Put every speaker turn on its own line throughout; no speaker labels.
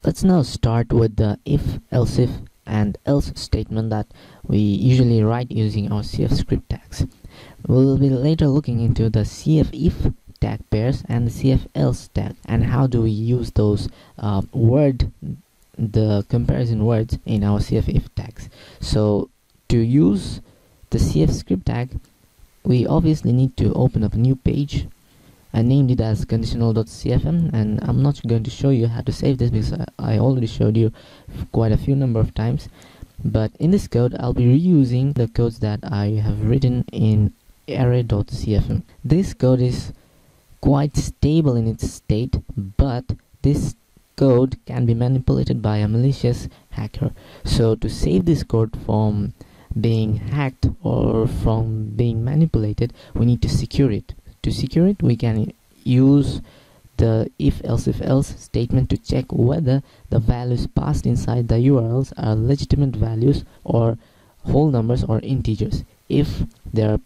Let's now start with the if, else if, and else statement that we usually write using our CF script tags. We'll be later looking into the cfif tag pairs and the cf else tag, and how do we use those the comparison words in our cfif tags. So to use the cf script tag, we obviously need to open up a new page. I named it as conditional.cfm, and I'm not going to show you how to save this because I already showed you quite a few number of times. But in this code, I'll be reusing the codes that I have written in array.cfm. This code is quite stable in its state, but this code can be manipulated by a malicious hacker. So to save this code from being hacked or from being manipulated, we need to secure it. To secure it, we can use the if else statement to check whether the values passed inside the URLs are legitimate values or whole numbers or integers. If a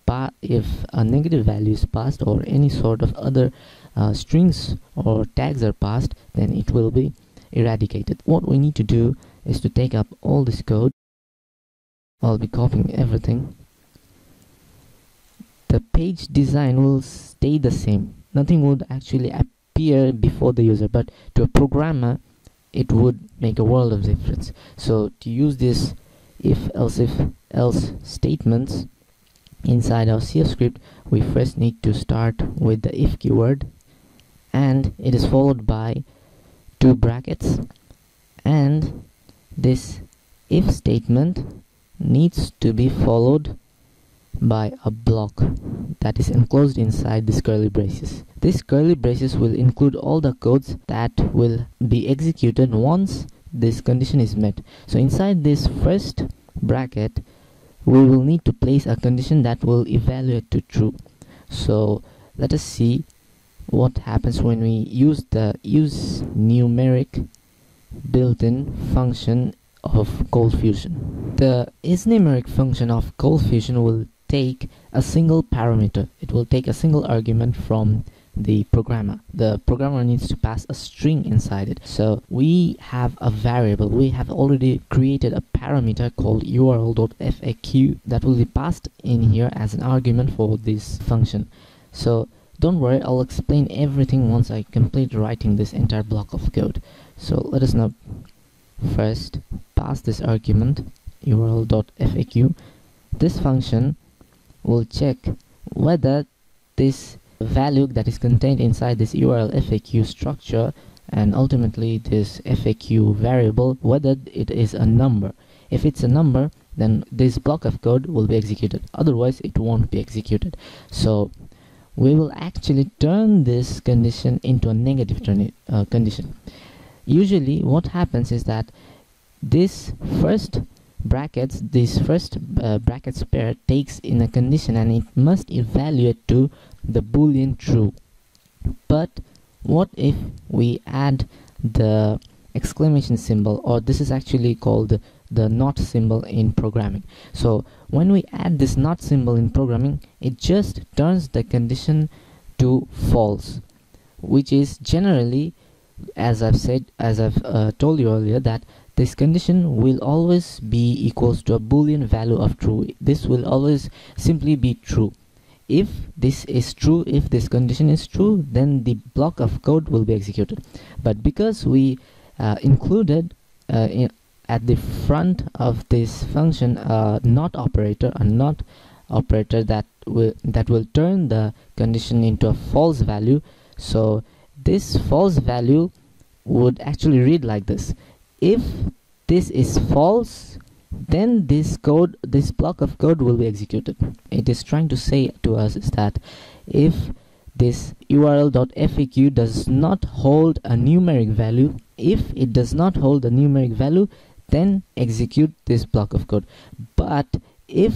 negative value is passed or any sort of other strings or tags are passed, then it will be eradicated. What we need to do is to take up all this code. I'll be copying everything. The page design will stay the same. Nothing would actually appear before the user, but to a programmer it would make a world of difference. So to use this if else statements inside our CF script, we first need to start with the if keyword, and it is followed by two brackets, and this if statement needs to be followed by a block that is enclosed inside these curly braces. These curly braces will include all the codes that will be executed once this condition is met. So inside this first bracket, we will need to place a condition that will evaluate to true. So let us see what happens when we use the useNumeric built-in function of Coldfusion. The useNumeric function of Coldfusion will take a single parameter. It will take a single argument from the programmer. The programmer needs to pass a string inside it. So we have a variable. We have already created a parameter called url.faq that will be passed in here as an argument for this function. So don't worry, I'll explain everything once I complete writing this entire block of code. So let us now first pass this argument url.faq. This function will check whether this value that is contained inside this URL FAQ structure and ultimately this FAQ variable, whether it is a number. If it's a number, then this block of code will be executed. Otherwise, it won't be executed. So we will actually turn this condition into a negative condition. Usually what happens is that this first brackets pair takes in a condition and it must evaluate to the boolean true. But what if we add the exclamation symbol, or this is actually called the not symbol in programming. So when we add this not symbol in programming, it just turns the condition to false, which is generally, as I've told you earlier, that this condition will always be equals to a boolean value of true. This will always simply be true. If this is true, if this condition is true, then the block of code will be executed. But because we included at the front of this function a not operator that will turn the condition into a false value, so this false value would actually read like this: if this is false, then this block of code will be executed. It is trying to say to us is that if this url.faq does not hold a numeric value, then execute this block of code. But if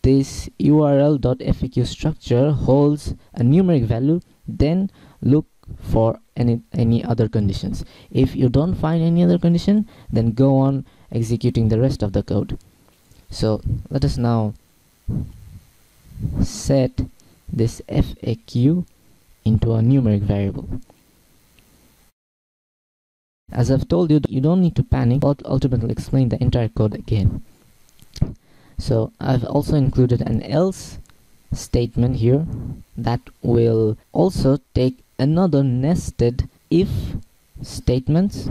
this url.faq structure holds a numeric value, then look for any other conditions. If you don't find any other condition, then go on executing the rest of the code. So let us now set this FAQ into a numeric variable. As I've told you, you don't need to panic, but ultimately explain the entire code again. So I've also included an else statement here that will also take another nested if statements,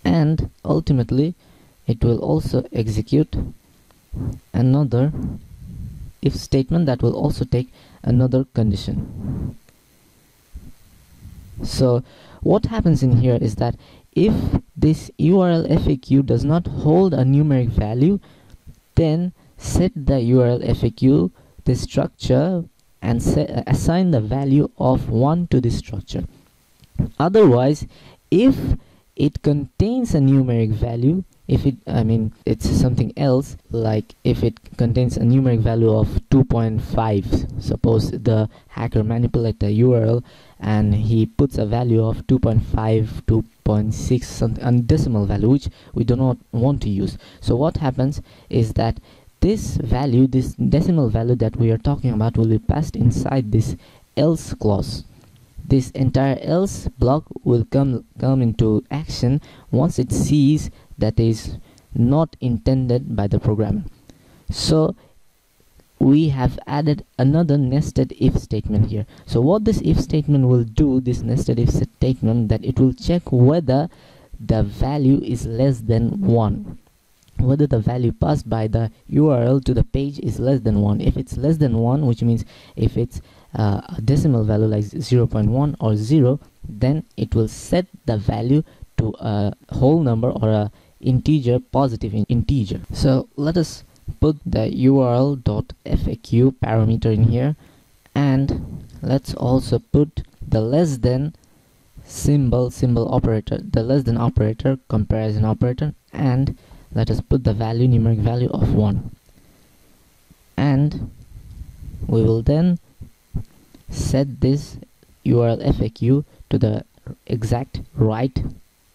and ultimately it will also execute another if statement that will also take another condition. So what happens in here is that if this URL FAQ does not hold a numeric value, then set the URL FAQ this structure and assign the value of 1 to this structure. Otherwise, if it contains a numeric value, if it, it's something else, like if it contains a numeric value of 2.5, suppose the hacker manipulates the URL and he puts a value of 2.5, 2.6, something, a decimal value, which we do not want to use. So what happens is that this value, this decimal value that we are talking about, will be passed inside this else clause. This entire else block will come into action once it sees that is not intended by the programmer. So we have added another nested if statement here. So what this if statement will do, this nested if statement, that it will check whether the value is less than 1, whether the value passed by the URL to the page is less than 1. If it's less than 1, which means if it's a decimal value like 0.1 or 0, then it will set the value to a whole number or a integer, positive integer. So let us put the url.faq parameter in here, and let's also put the less than symbol operator, the less than operator, comparison operator, and let us put the value, numeric value of 1, and we will then set this URL FAQ to the exact right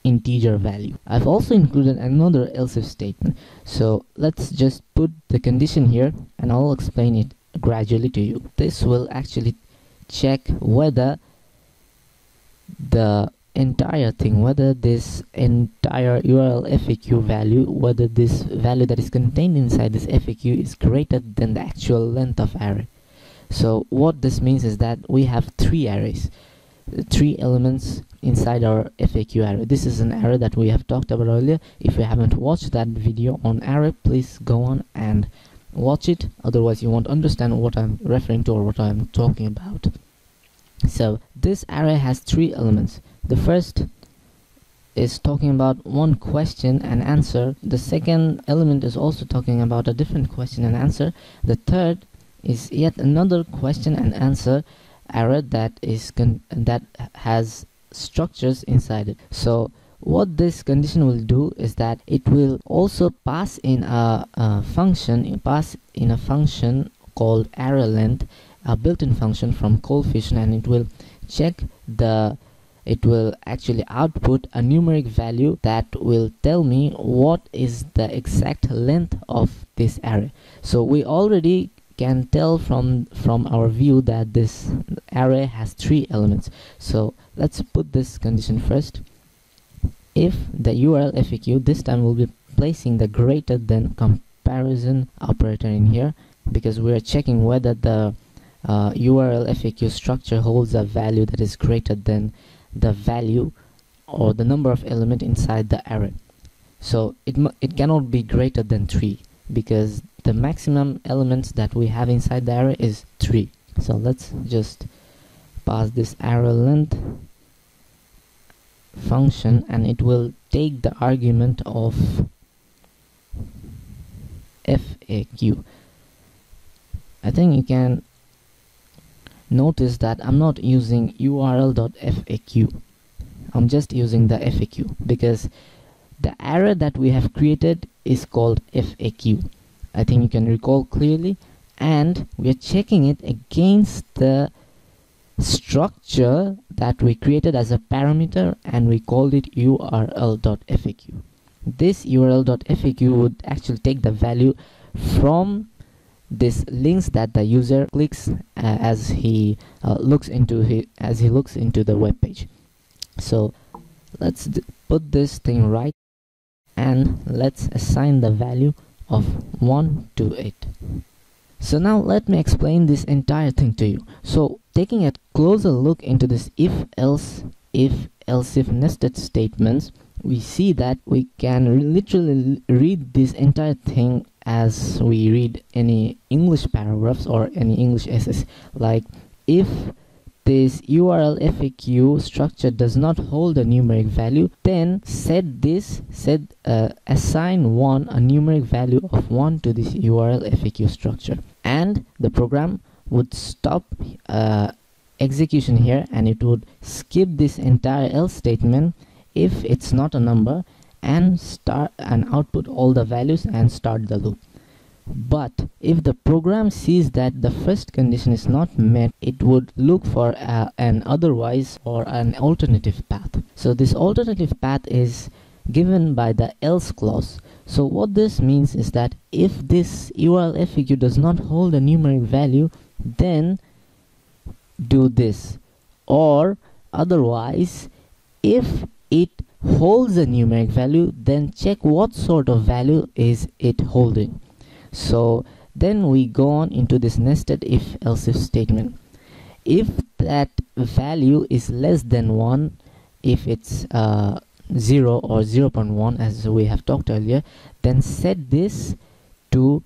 integer value. I've also included another else if statement, so let's just put the condition here and I'll explain it gradually to you. This will actually check whether the entire thing, whether this entire URL FAQ value, whether this value that is contained inside this FAQ is greater than the actual length of array. So what this means is that we have 3 arrays, 3 elements inside our FAQ array. This is an array that we have talked about earlier. If you haven't watched that video on array, please go on and watch it, otherwise you won't understand what I'm referring to or what I'm talking about. So this array has 3 elements. The first is talking about one question and answer. The second element is also talking about a different question and answer. The third is yet another question and answer array that is that has structures inside it. So what this condition will do is that it will also pass in a function called array length, a built-in function from Coldfusion, and it will check it will actually output a numeric value that will tell me what is the exact length of this array. So we already can tell from our view that this array has 3 elements. So let's put this condition first. If the URL FAQ, this time we'll be placing the greater than comparison operator in here, because we are checking whether the URL FAQ structure holds a value that is greater than the value or the number of element inside the array. So it cannot be greater than 3, because the maximum elements that we have inside the array is 3. So let's just pass this array length function, and it will take the argument of FAQ. I think you can notice that I'm not using url.faq. I'm just using the FAQ because the array that we have created is called FAQ. I think you can recall clearly, and we are checking it against the structure that we created as a parameter, and we called it url.faq. This url.faq would actually take the value from this links that the user clicks as he looks into the web page. So let's put this thing right, and let's assign the value of 1 to it. So now let me explain this entire thing to you. So taking a closer look into this if else if nested statements, we see that we can literally read this entire thing as we read any English paragraphs or any English essays. Like, if this URL FAQ structure does not hold a numeric value, then assign 1 a numeric value of 1 to this URL FAQ structure, and the program would stop execution here, and it would skip this entire else statement if it's not a number, and start and output all the values and start the loop. But if the program sees that the first condition is not met, it would look for an otherwise or an alternative path. So this alternative path is given by the else clause. So what this means is that if this URL FAQ does not hold a numeric value, then do this, or otherwise if it holds a numeric value, then check what sort of value is it holding. So then we go on into this nested if else if statement. If that value is less than 1, if it's 0 or 0.1 as we have talked earlier, then set this to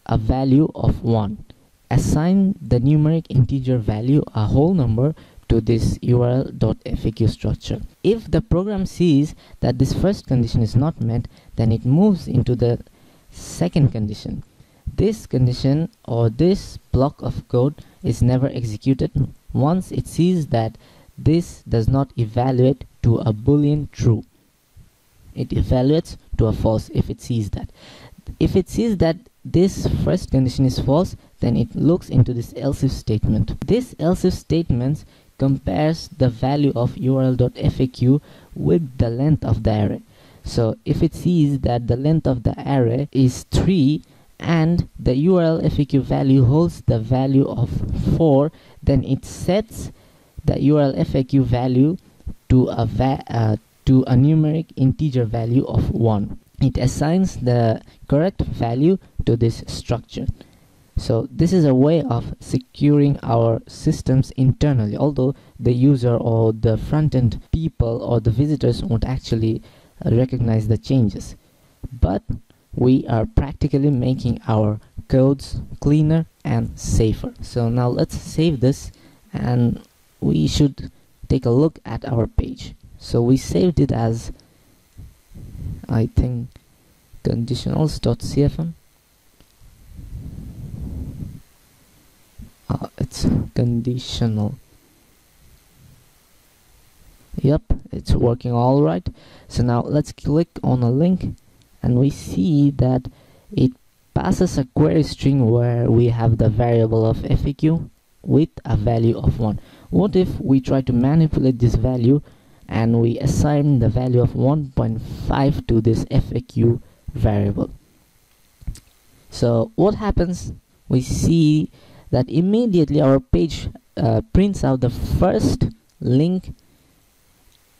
a value of 1. Assign the numeric integer value, a whole number, to this URL.FAQ structure. If the program sees that this first condition is not met, then it moves into the second condition. This condition or this block of code is never executed once it sees that this does not evaluate to a boolean true. It evaluates to a false if it sees that. If it sees that this first condition is false, then it looks into this else if statement. This else if statement compares the value of URL.FAQ with the length of the array. So if it sees that the length of the array is 3 and the URL FAQ value holds the value of 4, then it sets the URL FAQ value to a numeric integer value of 1. It assigns the correct value to this structure. So this is a way of securing our systems internally, although the user or the front-end people or the visitors won't actually recognize the changes. But we are practically making our codes cleaner and safer. So now let's save this, and we should take a look at our page. So we saved it as, I think, Conditionals.cfm. It's conditional. Yep, it's working all right. So now let's click on a link, and we see that it passes a query string where we have the variable of FAQ with a value of 1. What if we try to manipulate this value and we assign the value of 1.5 to this FAQ variable? So what happens? We see that immediately our page prints out the first link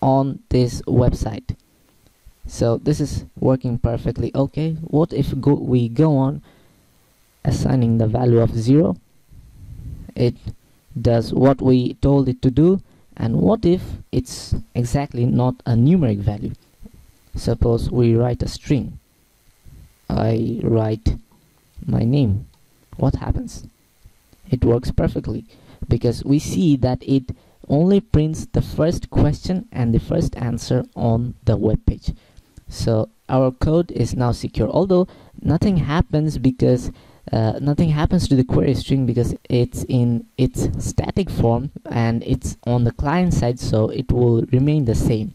on this website. So this is working perfectly okay. What if we go on assigning the value of 0? It does what we told it to do. And what if it's exactly not a numeric value? Suppose we write a string. I write my name. What happens? It works perfectly, because we see that it only prints the first question and the first answer on the web page. So our code is now secure, although nothing happens because nothing happens to the query string because it's in its static form and it's on the client side, so it will remain the same.